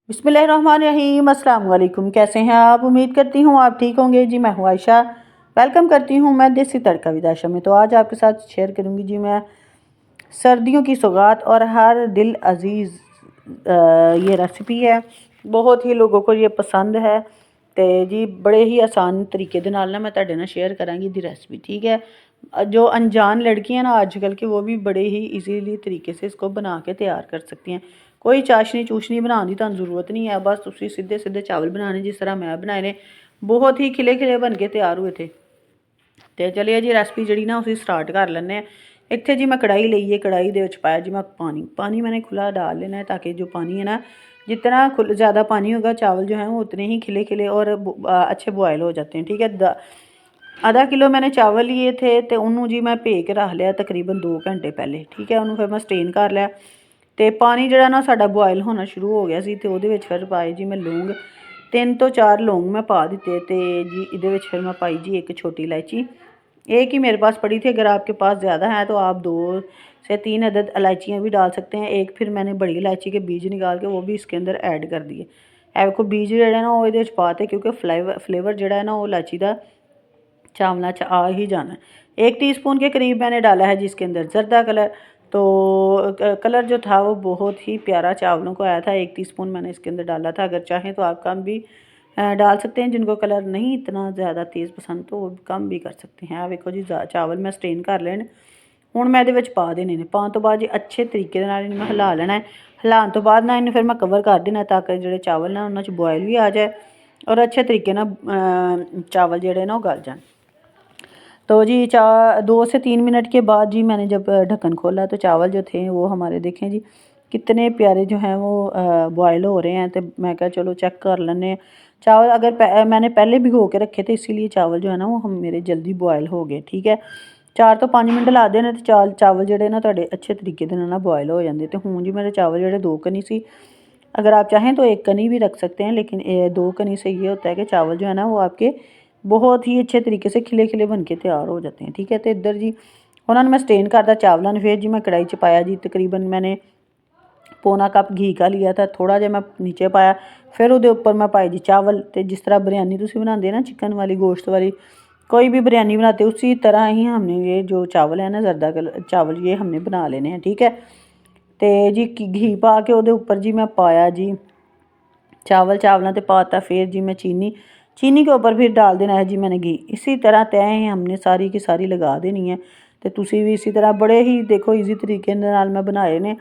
बिस्मिल्लाहिर्रहमानिर्रहीम। अस्सलाम वालेकुम। कैसे हैं आप? उम्मीद करती हूँ आप ठीक होंगे जी। मैं हूँ आयशा, वेलकम करती हूँ मैं देसी तड़का विद आयशा में। तो आज आपके साथ शेयर करूँगी जी मैं सर्दियों की सौगात और हर दिल अजीज़ ये रेसिपी है। बहुत ही लोगों को ये पसंद है तो जी बड़े ही आसान तरीके दे नाल ना मैं तुहाडे नाल शेयर करांगी दी रेसिपी। ठीक है, जो अनजान लड़कियां ना आजकल की वो भी बड़े ही ईजीली तरीके से इसको बना के तैयार कर सकती हैं। कोई चाशनी चूशनी बनाने की तुहानू ज़रूरत नहीं है, बस तुसी सीधे सीधे चावल बनाने जिस तरह मैं बनाए ने, बहुत ही खिले खिले बन के तैयार हुए थे। तो चलिए जी रेसिपी जी ना उसी स्टार्ट कर लें। इतने जी मैं कढ़ाई लीए, कढ़ाई दे पाया जी मैं पानी मैंने खुला डाल लेना है ताकि जो पानी है ना, जितना ज़्यादा पानी होगा चावल जो है वो उतने ही खिले खिले और अच्छे बॉयल हो जाते हैं। ठीक है, आधा किलो मैंने चावल लिए थे तो उन्होंने जी मैं भे के रख लिया तकरीबन 2 घंटे पहले। ठीक है, उन्होंने फिर मैं स्टेन कर लिया तो पानी जो ना साडा बॉयल होना शुरू हो गया सी। तो वो फिर पाए जी मैं लौंग, 3 तो 4 लौंग मैं पा दिते। तो जी ये फिर मैं पाई जी एक छोटी इलायची, एक ही मेरे पास पड़ी थी। अगर आपके पास ज़्यादा है तो आप 2 से 3 अदद इलायचियाँ भी डाल सकते हैं। एक फिर मैंने बड़ी इलायची के बीज निकाल के वो भी इसके अंदर ऐड कर दिए। देखो बीज जोड़े ना वो ये पाते क्योंकि फ्लेवर जोड़ा है ना वो इलायची का चावलों च आ ही जाना है। 1 टीस्पून के करीब मैंने डाला है जिसके अंदर जर्दा कलर। तो कलर जो था वो बहुत ही प्यारा चावलों को आया था। 1 टीस्पून मैंने इसके अंदर डाला था। अगर चाहें तो आप कम भी डाल सकते हैं, जिनको कलर नहीं इतना ज़्यादा तेज़ पसंद तो वो कम भी कर सकते हैं। आप देखो जी चावल मैं स्ट्रेन कर लेने, हुण मैं ये पा देने ने। पाने तो बाद जी अच्छे तरीके मैं हिला लेना है। हिलाने तो बाद ना इन्हें फिर मैं कवर कर देना ताकि जो चावल ना उन्होंने बॉयल भी आ जाए और अच्छे तरीके ना चावल जोड़े ना गल जाए। तो जी 2 से 3 मिनट के बाद जी मैंने जब ढक्कन खोला तो चावल जो थे वो हमारे देखें जी कितने प्यारे जो हैं वो बॉयल हो रहे हैं। तो मैं कहा चलो चेक कर लेने चावल। अगर मैंने पहले भिगो के रखे थे इसीलिए चावल जो है ना वो हम मेरे जल्दी बॉयल हो गए। ठीक है, 4 तो 5 मिनट ला देने तो चावल जोड़े ना तुहाडे अच्छे तरीके दे नाल बॉयल हो जाते। तो हुण जी मेरे चावल जोड़े 2 कनी सी, अगर आप चाहें तो 1 कनी भी रख सकते हैं, लेकिन 2 कनी से ये होता है कि चावल जो है ना वो आपके बहुत ही अच्छे तरीके से खिले खिले बन के तैयार हो जाते हैं। ठीक है, तो इधर जी उन्होंने मैं स्टेन करता चावलों ने। फिर जी मैं कढ़ाई च पाया जी तकरीबन मैंने पौना कप घी का लिया था, थोड़ा जहा मैं नीचे पाया। फिर वो ऊपर मैं पाई जी चावल। तो जिस तरह बिरयानी तुम बनाते ना चिकन वाली गोश्त वाली, कोई भी बिरयानी बनाते उसी तरह ही हमने ये जो चावल है ना जर्दा चावल ये हमने बना लेने हैं। ठीक है, तो जी घी पा के वो ऊपर जी मैं पाया जी चावलों ते पाता। फिर जी मैं चीनी के ऊपर फिर डाल देना है जी मैंने घी। इसी तरह तय हमने सारी की सारी लगा देनी है। तो तुसी भी इसी तरह बड़े ही देखो ईजी तरीके नाल मैं बनाए ने,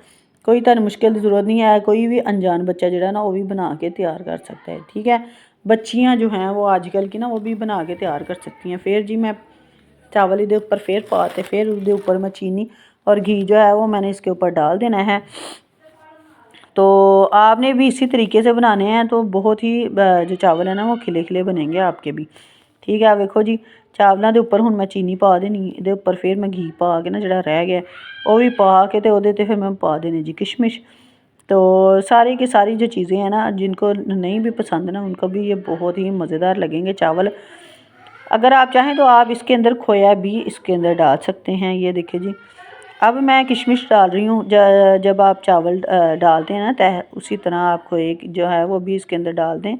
कोई तुहानू मुश्किल की ज़रूरत नहीं है। कोई भी अनजान बच्चा जो ना वो भी बना के तैयार कर सकता है। ठीक है, बच्चियाँ जो हैं वो आजकल की ना वो भी बना के तैयार कर सकती हैं। फिर जी मैं चावल इहदे ऊपर फिर पाते, फिर उसके ऊपर मैं चीनी और घी जो है वो मैंने इसके ऊपर डाल देना है। तो आपने भी इसी तरीके से बनाने हैं तो बहुत ही जो चावल है ना वो खिले खिले बनेंगे आपके भी। ठीक है, देखो जी चावलों के उपर हुण मैं चीनी पा देनी, ये उपर फिर मैं घी पा के ना जो रह गया वो भी पा के तो वो फिर मैं पा देने जी किशमिश। तो सारी की सारी जो चीज़ें हैं ना जिनको नहीं भी पसंद ना उनको भी ये बहुत ही मज़ेदार लगेंगे चावल। अगर आप चाहें तो आप इसके अंदर खोया भी इसके अंदर डाल सकते हैं। ये देखिए जी अब मैं किशमिश डाल रही हूँ। जब आप चावल डालते हैं ना तय उसी तरह आप खोए जो है वो भी इसके अंदर डाल दें।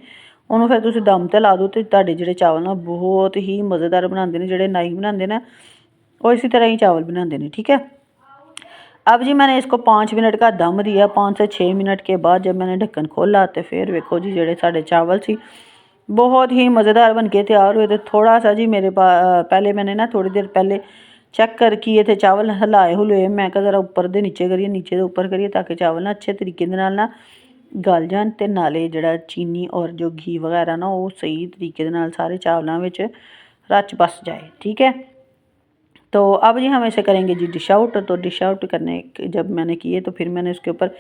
उन्होंने फिर तुम दम ते ला दो तो तुहाडे जिहड़े चावल ना बहुत ही मज़ेदार बनाते हैं। जिहड़े नाई बनाते ना वो इसी तरह ही चावल बनाते हैं। ठीक है, अब जी मैंने इसको 5 मिनट का दम दिया। 5 से 6 मिनट के बाद जब मैंने ढक्कन खोला तो फिर देखो जी जोड़े साढ़े चावल सी बहुत ही मज़ेदार बन के तैयार हुए थे। थोड़ा सा जी मेरे पहले मैंने ना थोड़ी देर पहले चेक कर किए थे चावल हिलाए हुए। मैं कहा ज़रा ऊपर दे नीचे करिए, नीचे दे ऊपर करिए ताकि चावल ना अच्छे तरीके दे नाल ना गल जान ते नाले जिहड़ा चीनी और जो घी वगैरह ना वो सही तरीके दे नाल सारे चावलों में रच बस जाए। ठीक है, तो अब जी हम ऐसे करेंगे जी डिश आउट। तो डिश आउट करने जब मैंने किए तो फिर मैंने उसके ऊपर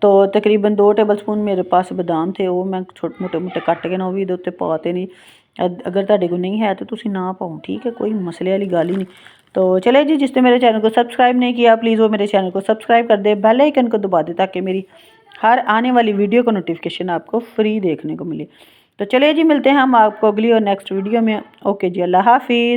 तो तकरीबन 2 टेबल स्पून मेरे पास बादाम थे, वो मैं छोटे मोटे मोटे कट के ना वो भी इहदे उत्ते पाते नहीं। अगर तुहाडे कोल नहीं है तो तुसी ना पाओ। ठीक है, कोई मसले वाली गल ही नहीं। तो चले जी जिसने मेरे चैनल को सब्सक्राइब नहीं किया प्लीज़ वो मेरे चैनल को सब्सक्राइब कर दे, बेल आइकन को दबा दे ताकि मेरी हर आने वाली वीडियो का नोटिफिकेशन आपको फ्री देखने को मिले। तो चलिए जी मिलते हैं हम आपको अगली और नेक्स्ट वीडियो में। ओके जी, अल्लाह हाफिज़।